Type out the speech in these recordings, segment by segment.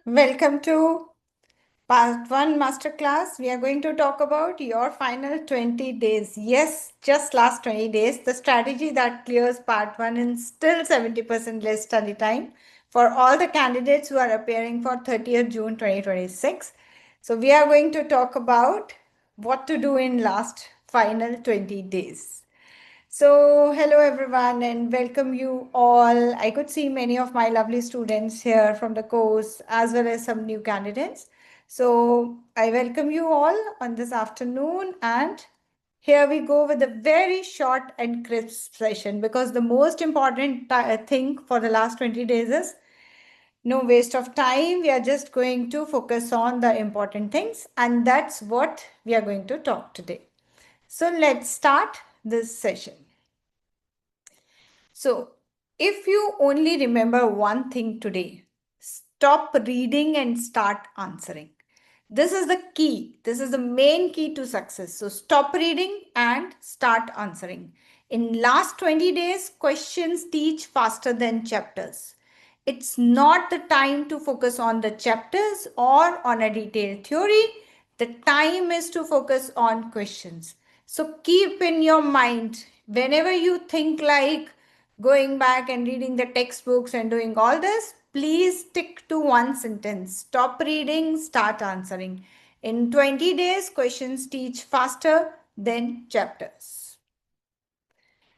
Welcome to Part 1 Masterclass. We are going to talk about your final 20 days. Yes, just last 20 days. The strategy that clears Part 1 in still 70% less study time for all the candidates who are appearing for 30th June 2026. So we are going to talk about what to do in last final 20 days. So, hello everyone, and welcome you all. I could see many of my lovely students here from the course as well as some new candidates. So, I welcome you all on this afternoon, and here we go with a very short and crisp session because the most important thing for the last 20 days is no waste of time. We are just going to focus on the important things, and that's what we are going to talk today. So, let's start this session. So, if you only remember one thing today, stop reading and start answering. This is the key. This is the main key to success. So, stop reading and start answering. In last 20 days, questions teach faster than chapters. It's not the time to focus on the chapters or on a detailed theory. The time is to focus on questions. So keep in your mind, whenever you think like going back and reading the textbooks and doing all this, please stick to one sentence. Stop reading, start answering. In 20 days, questions teach faster than chapters.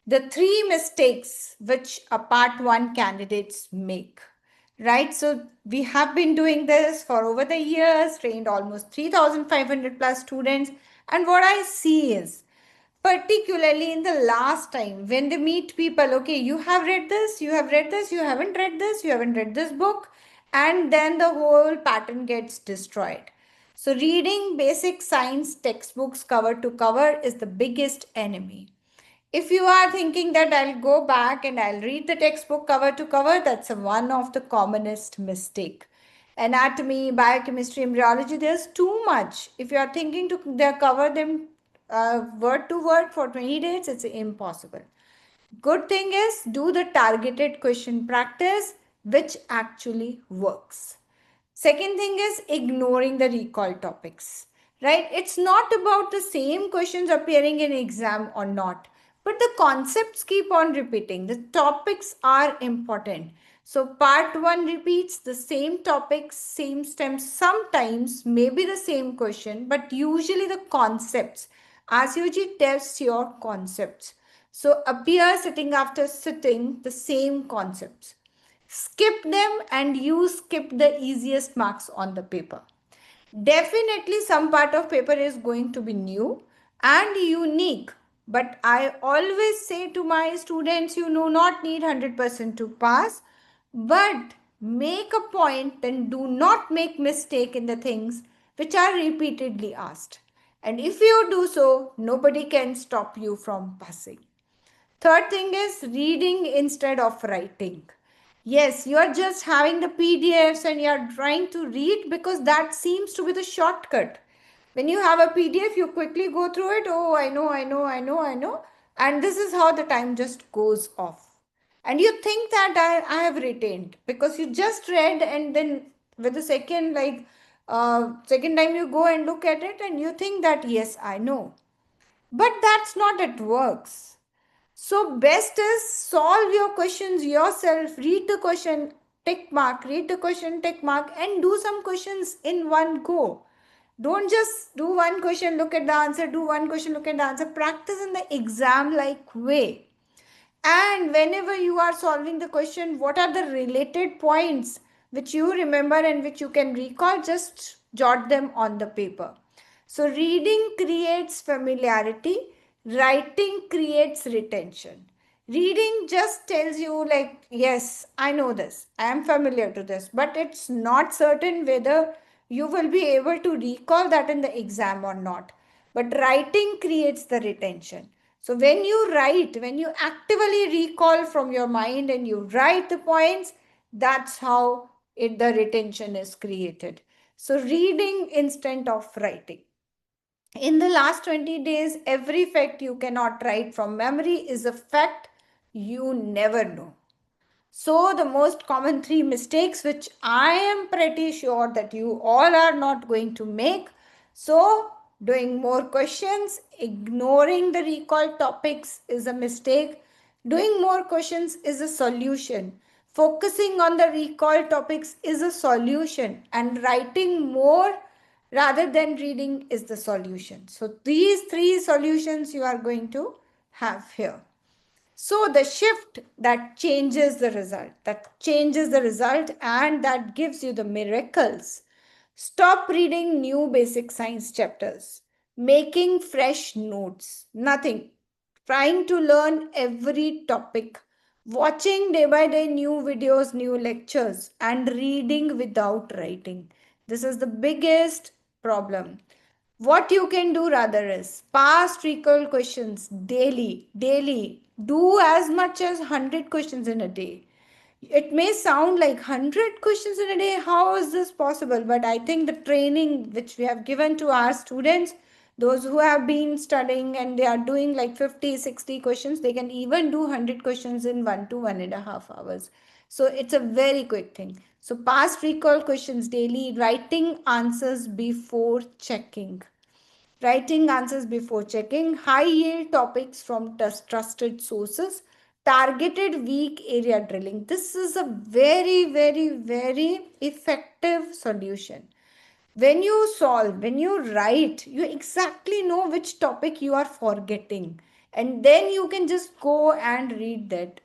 The three mistakes which a part one candidates make. Right, so we have been doing this for over the years, trained almost 3,500 plus students. And what I see is, particularly in the last time when they meet people, okay, you have read this, you have read this, you haven't read this, you haven't read this book, and then the whole pattern gets destroyed. So, reading basic science textbooks cover to cover is the biggest enemy. If you are thinking that I'll go back and I'll read the textbook cover to cover, that's one of the commonest mistake. Anatomy, biochemistry, embryology, there's too much. If you are thinking to cover them word to word for 20 days, it's impossible. Good thing is do the targeted question practice, which actually works. Second thing is ignoring the recall topics, right? It's not about the same questions appearing in exam or not, but the concepts keep on repeating. The topics are important. So part one repeats the same topics, same stems, sometimes maybe the same question, but usually the concepts. RCOG tests your concepts. So appear sitting after sitting the same concepts. Skip them and you skip the easiest marks on the paper. Definitely some part of paper is going to be new and unique. But I always say to my students, you do not need 100% to pass. But make a point and do not make mistake in the things which are repeatedly asked. And if you do so, nobody can stop you from passing. Third thing is reading instead of writing. Yes, you are just having the PDFs and you are trying to read because that seems to be the shortcut. When you have a PDF, you quickly go through it. Oh, I know, I know, I know, I know. And this is how the time just goes off. And you think that I have retained because you just read and then with the second time you go and look at it and you think that yes, I know. But that's not it works. So best is solve your questions yourself. Read the question, tick mark, read the question, tick mark, and do some questions in one go. Don't just do one question, look at the answer, do one question, look at the answer. Practice in the exam like way. And whenever you are solving the question, what are the related points which you remember and which you can recall? Just jot them on the paper. So, reading creates familiarity, writing creates retention. Reading just tells you, like, yes, I know this, I am familiar to this, but it's not certain whether you will be able to recall that in the exam or not. But writing creates the retention. So when you write, when you actively recall from your mind and you write the points, that's how the retention is created. So reading instead of writing. In the last 20 days, every fact you cannot write from memory is a fact you never know. So the most common three mistakes, which I am pretty sure that you all are not going to make. So doing more questions, ignoring the recall topics is a mistake. Doing more questions is a solution. Focusing on the recall topics is a solution, and writing more rather than reading is the solution. So these three solutions you are going to have here. So the shift that changes the result and that gives you the miracles. Stop reading new basic science chapters, making fresh notes, nothing. Trying to learn every topic, watching day by day new videos, new lectures, and reading without writing. This is the biggest problem. What you can do rather is past recall questions daily. Do as much as 100 questions in a day. It may sound like 100 questions in a day. How is this possible? But I think the training which we have given to our students, those who have been studying and they are doing like 50, 60 questions, they can even do 100 questions in 1 to 1.5 hours. So it's a very quick thing. So past recall questions daily, writing answers before checking. Writing answers before checking, high yield topics from trusted sources, targeted weak area drilling. This is a very effective solution. When you solve, when you write, you exactly know which topic you are forgetting, and then you can just go and read that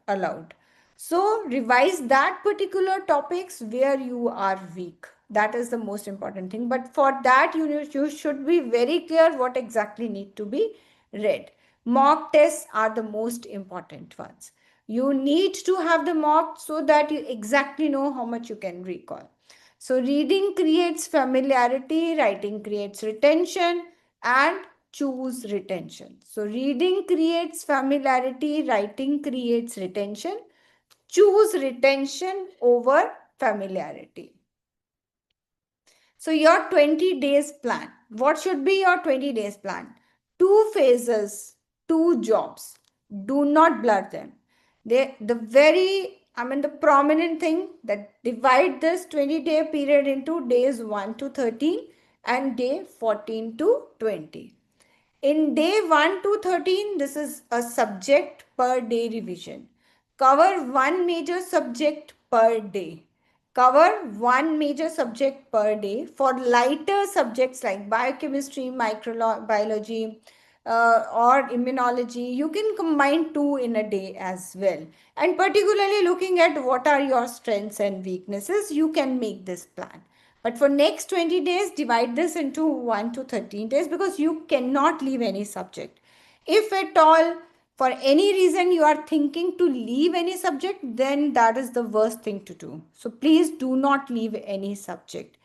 aloud. So revise that particular topics where you are weak. That is the most important thing. But for that, you should be very clear what exactly need to be read. Mock tests are the most important ones. You need to have the mock so that you exactly know how much you can recall. So reading creates familiarity, writing creates retention, and choose retention. So reading creates familiarity, writing creates retention. Choose retention over familiarity. So your 20 days plan. What should be your 20 days plan? Two phases, two jobs. Do not blur them. The prominent thing that divide this 20-day period into days 1 to 13 and day 14 to 20. In day 1 to 13, this is a subject per day revision. Cover one major subject per day. Cover one major subject per day. For lighter subjects like biochemistry, microbiology, or immunology, you can combine two in a day as well. And particularly looking at what are your strengths and weaknesses, you can make this plan. But for next 20 days, divide this into 1 to 13 days because you cannot leave any subject. If at all, for any reason you are thinking to leave any subject, then that is the worst thing to do. So please do not leave any subject.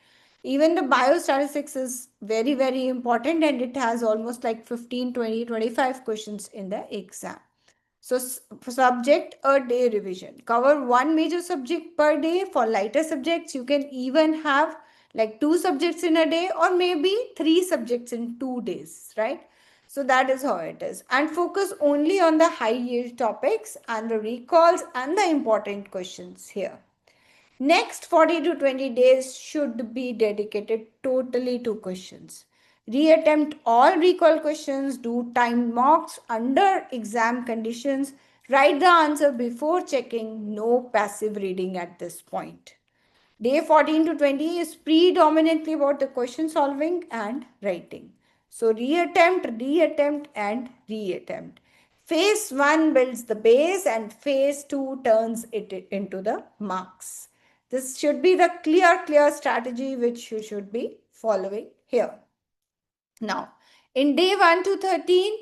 Even the biostatistics is very important, and it has almost like 15, 20, 25 questions in the exam. So subject a day revision. Cover one major subject per day. For lighter subjects, you can even have like two subjects in a day or maybe three subjects in 2 days, right? So that is how it is. And focus only on the high yield topics and the recalls and the important questions here. Next 40 to 20 days should be dedicated totally to questions. Reattempt all recall questions, do timed mocks under exam conditions, write the answer before checking, no passive reading at this point. Day 14 to 20 is predominantly about the question solving and writing. So reattempt, and reattempt. Phase 1 builds the base and phase 2 turns it into the marks. This should be the clear strategy which you should be following here. Now, in day 1 to 13,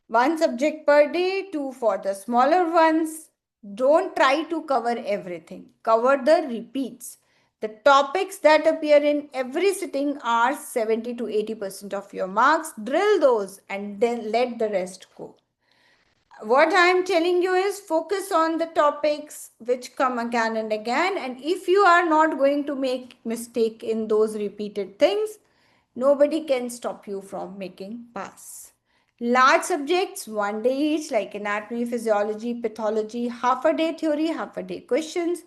one subject per day, two for the smaller ones. Don't try to cover everything. Cover the repeats. The topics that appear in every sitting are 70 to 80% of your marks. Drill those and then let the rest go. What I am telling you is focus on the topics which come again and again. And if you are not going to make mistake in those repeated things, nobody can stop you from making pass. Large subjects, 1 day each, like anatomy, physiology, pathology, half a day theory, half a day questions.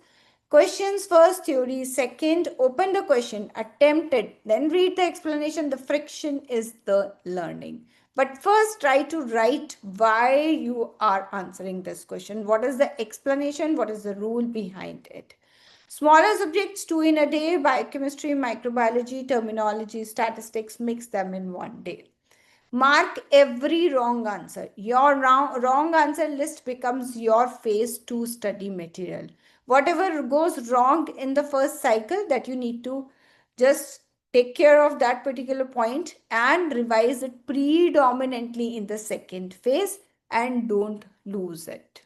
Questions first, theory second. Open the question, attempt it, then read the explanation. The friction is the learning. But first, try to write why you are answering this question. What is the explanation? What is the rule behind it? Smaller subjects, 2 in a day: biochemistry, microbiology, terminology, statistics. Mix them in 1 day. Mark every wrong answer. Your wrong answer list becomes your phase 2 study material. Whatever goes wrong in the first cycle, that you need to just take care of that particular point and revise it predominantly in the second phase, and don't lose it.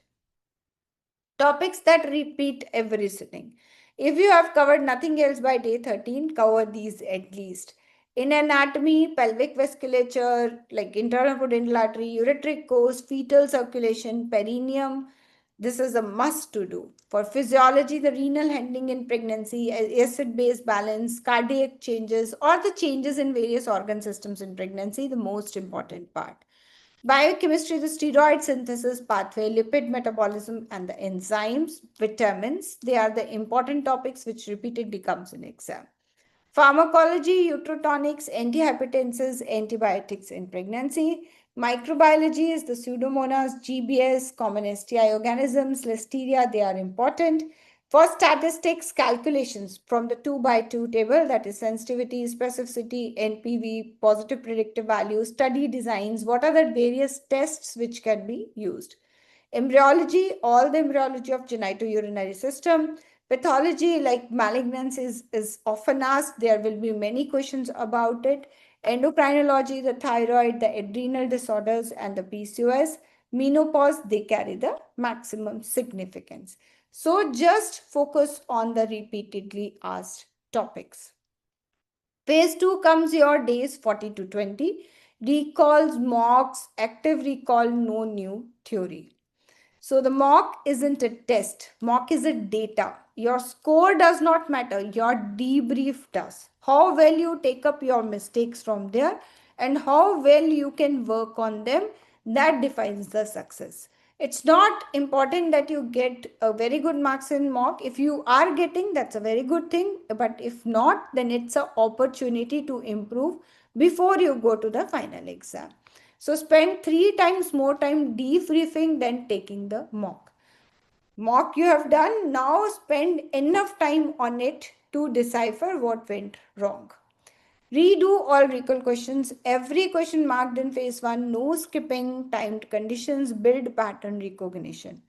Topics that repeat every sitting. If you have covered nothing else by day 13, cover these at least. In anatomy, pelvic vasculature, like internal pudendal artery, ureteric course, fetal circulation, perineum, this is a must to do. For physiology, the renal handling in pregnancy, acid-base balance, cardiac changes, or the changes in various organ systems in pregnancy, the most important part. Biochemistry, the steroid synthesis pathway, lipid metabolism, and the enzymes, vitamins, they are the important topics which repeatedly comes in exam. Pharmacology, uterotonics, antihypertensives, antibiotics in pregnancy. Microbiology is the Pseudomonas, GBS, common STI organisms, Listeria, they are important. For statistics, calculations from the 2 by 2 table, that is sensitivity, specificity, NPV, positive predictive values, study designs, what are the various tests which can be used. Embryology, all the embryology of genitourinary system. Pathology like malignancy is often asked. There will be many questions about it. Endocrinology, the thyroid, the adrenal disorders, and the PCOS. Menopause, they carry the maximum significance. So just focus on the repeatedly asked topics. Phase 2 comes your days 40 to 20. Recalls, mocks, active recall, no new theory. So the mock isn't a test. Mock is a data. Your score does not matter. Your debrief does. How well you take up your mistakes from there and how well you can work on them, that defines the success. It's not important that you get a very good marks in mock. If you are getting, that's a very good thing. But if not, then it's an opportunity to improve before you go to the final exam. So spend 3 times more time debriefing than taking the mock. Mock you have done, now spend enough time on it to decipher what went wrong. Redo all recall questions. Every question marked in phase 1, no skipping, timed conditions, build pattern recognition.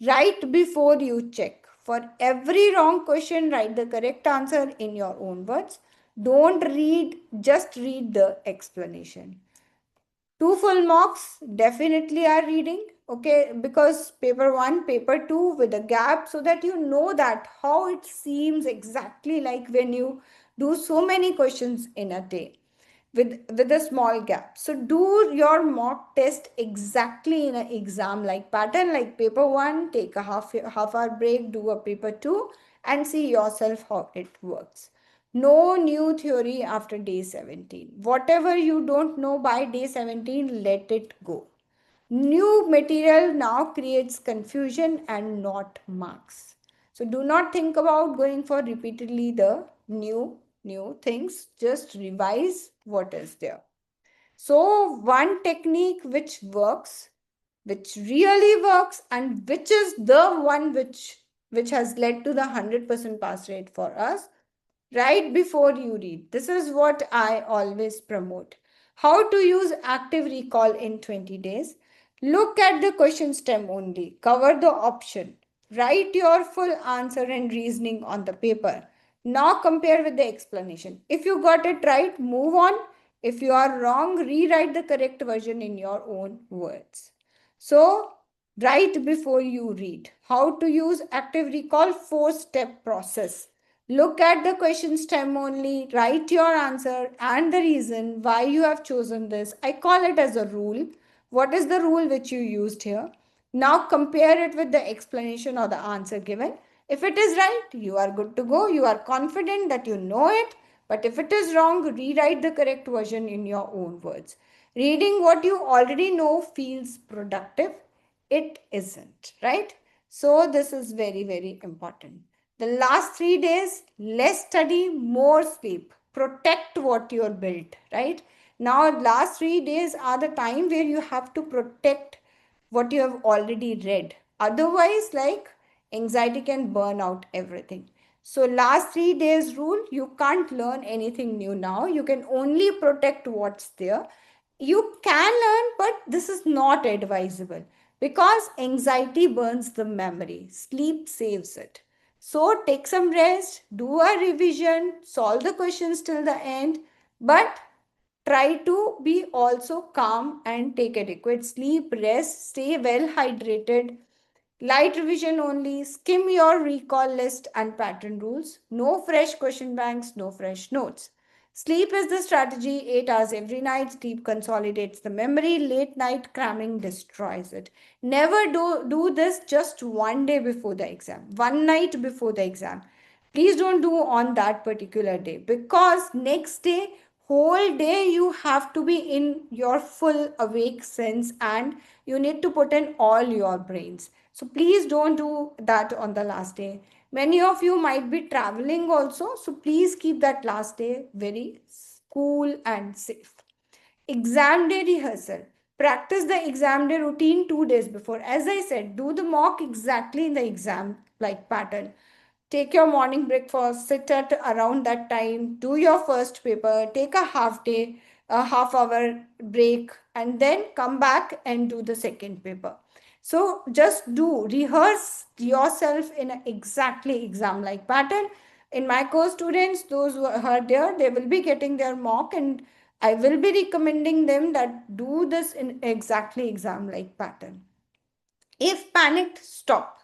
Write before you check. For every wrong question, write the correct answer in your own words. Don't read, just read the explanation. 2 full mocks definitely are reading, okay, because paper 1, paper 2 with a gap, so that you know that how it seems exactly like when you do so many questions in a day with a small gap. So do your mock test exactly in an exam like pattern, like paper 1, take a half hour break, do a paper 2 and see yourself how it works. No new theory after day 17. Whatever you don't know by day 17, let it go. New material now creates confusion and not marks. So do not think about going for repeatedly the new things. Just revise what is there. So one technique which works, which really works, and which is the one which has led to the 100% pass rate for us, right before you read. This is what I always promote. How to use active recall in 20 days. Look at the question stem only. Cover the option. Write your full answer and reasoning on the paper. Now compare with the explanation. If you got it right, move on. If you are wrong, rewrite the correct version in your own words. So, write before you read. How to use active recall, 4-step process. Look at the question stem only, write your answer and the reason why you have chosen this. I call it as a rule. What is the rule which you used here? Now compare it with the explanation or the answer given. If it is right, you are good to go. You are confident that you know it. But if it is wrong, rewrite the correct version in your own words. Reading what you already know feels productive. It isn't, right? So, this is very, very important. The last 3 days, less study, more sleep. Protect what you're built, right? Now, last 3 days are the time where you have to protect what you have already read. Otherwise, like anxiety can burn out everything. So, last 3 days rule, you can't learn anything new now. You can only protect what's there. You can learn, but this is not advisable because anxiety burns the memory, sleep saves it. So, take some rest, do a revision, solve the questions till the end, but try to be also calm and take adequate sleep, rest, stay well hydrated. Light revision only, skim your recall list and pattern rules. No fresh question banks, no fresh notes. Sleep is the strategy, 8 hours every night. Sleep consolidates the memory, late night cramming destroys it. Never do this just one day before the exam, one night before the exam. Please don't do on that particular day because next day, whole day, you have to be in your full awake sense and you need to put in all your brains. So please don't do that on the last day. Many of you might be traveling also. So please keep that last day very cool and safe. Exam day rehearsal. Practice the exam day routine 2 days before. As I said, do the mock exactly in the exam like pattern. Take your morning breakfast, sit at around that time, do your first paper, take a half day, a half hour break, and then come back and do the second paper. So just do rehearse yourself in an exactly exam like pattern. In my course, students, those who are there, they will be getting their mock, and I will be recommending them that do this in exactly exam like pattern. If panicked, stop.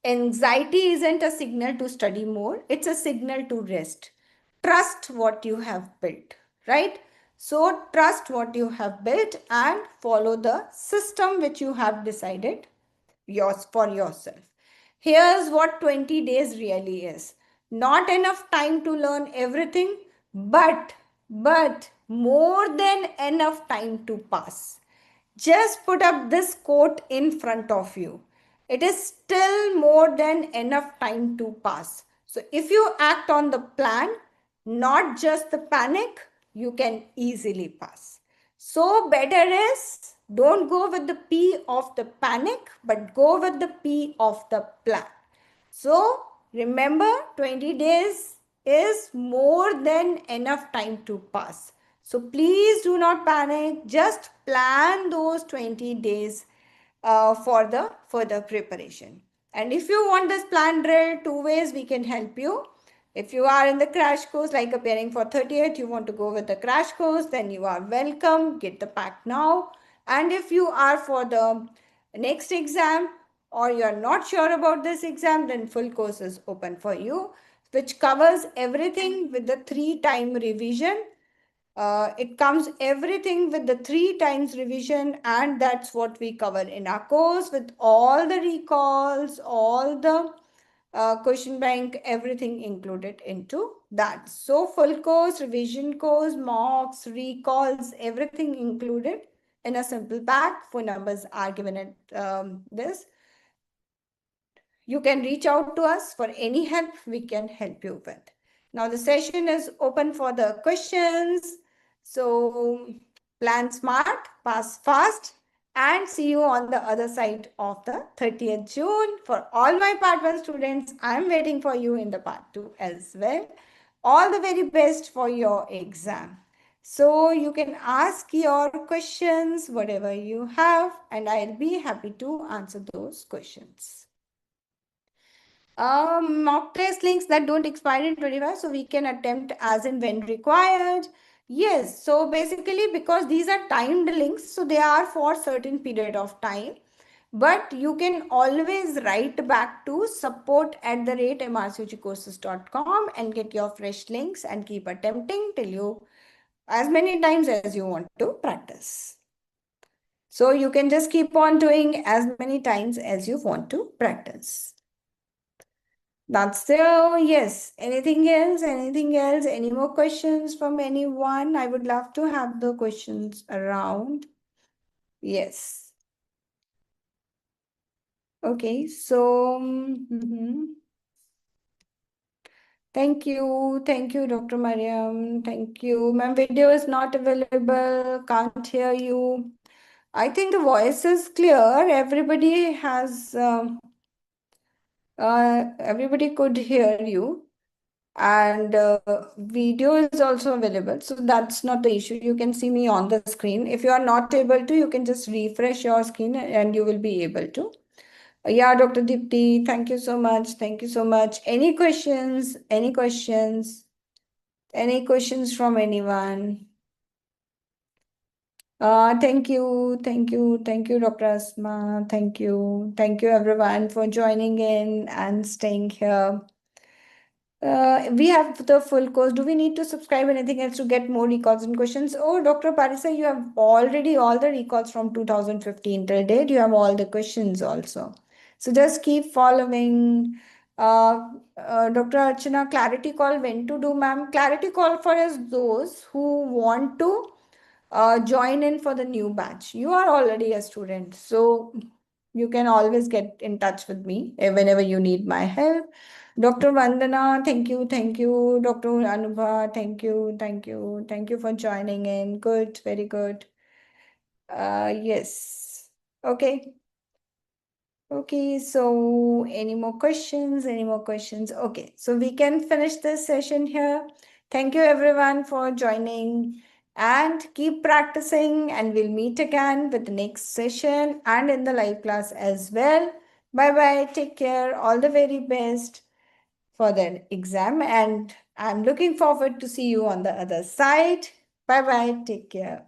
Anxiety isn't a signal to study more, it's a signal to rest. Trust what you have built, right? So, trust what you have built and follow the system which you have decided for yourself. Here's what 20 days really is. Not enough time to learn everything, but more than enough time to pass. Just put up this quote in front of you. It is still more than enough time to pass. So if you act on the plan, not just the panic, you can easily pass. So better is don't go with the P of the panic, but go with the P of the plan. So remember, 20 days is more than enough time to pass. So please do not panic. Just plan those 20 days for the further preparation. And if you want this plan drill, 2 ways we can help you. If you are in the crash course, like appearing for 30th, you want to go with the crash course, then you are welcome. Get the pack now. And if you are for the next exam or you are not sure about this exam, then full course is open for you, which covers everything with the 3-time revision. It comes everything with the 3 times revision, and that's what we cover in our course with all the recalls, all the question bank, everything included into that. So full course, revision course, mocks, recalls, everything included in a simple pack. Phone numbers are given at this. You can reach out to us for any help we can help you with. Now the session is open for the questions. So plan smart, pass fast, and see you on the other side of the 30th June. For all my part 1 students, I'm waiting for you in the part 2 as well. All the very best for your exam. So you can ask your questions, whatever you have, and I'll be happy to answer those questions. Mock test links that don't expire in 25, so we can attempt as and when required. Yes, so basically because these are timed links, so they are for certain period of time. But you can always write back to support@mrcogcourses.com and get your fresh links and keep attempting till you as many times as you want to practice. So you can just keep on doing as many times as you want to practice. That's the yes. Anything else? Anything else? Any more questions from anyone? I would love to have the questions around. Yes. Okay. So, thank you. Thank you, Dr. Mariam. Thank you. My video is not available. Can't hear you. I think the voice is clear. Everybody could hear you. And video is also available, so that's not the issue. You can see me on the screen. If you are not able to, you can just refresh your screen and you will be able to. Yeah, Dr. Dipti, thank you so much. Thank you so much. Any questions? Any questions? Any questions from anyone? Thank you, thank you, thank you, Dr. Asma. Thank you, everyone, for joining in and staying here. We have the full course. Do we need to subscribe anything else to get more recalls and questions? Oh, Dr. Parisa, you have already all the recalls from 2015 till date. You have all the questions also. So just keep following. Dr. Archana, clarity call when to do, ma'am? Clarity call for us those who want to join in for the new batch. You are already a student, so you can always get in touch with me whenever you need my help. Dr. Vandana, thank you. Dr. Anubha, thank you for joining in. Good, very good. Yes. Okay. Okay, so any more questions? Any more questions? Okay, so we can finish this session here. Thank you everyone for joining and keep practicing, and we'll meet again with the next session and in the live class as well. Bye bye. Take care. All the very best for the exam, and I'm looking forward to see you on the other side. Bye bye. Take care.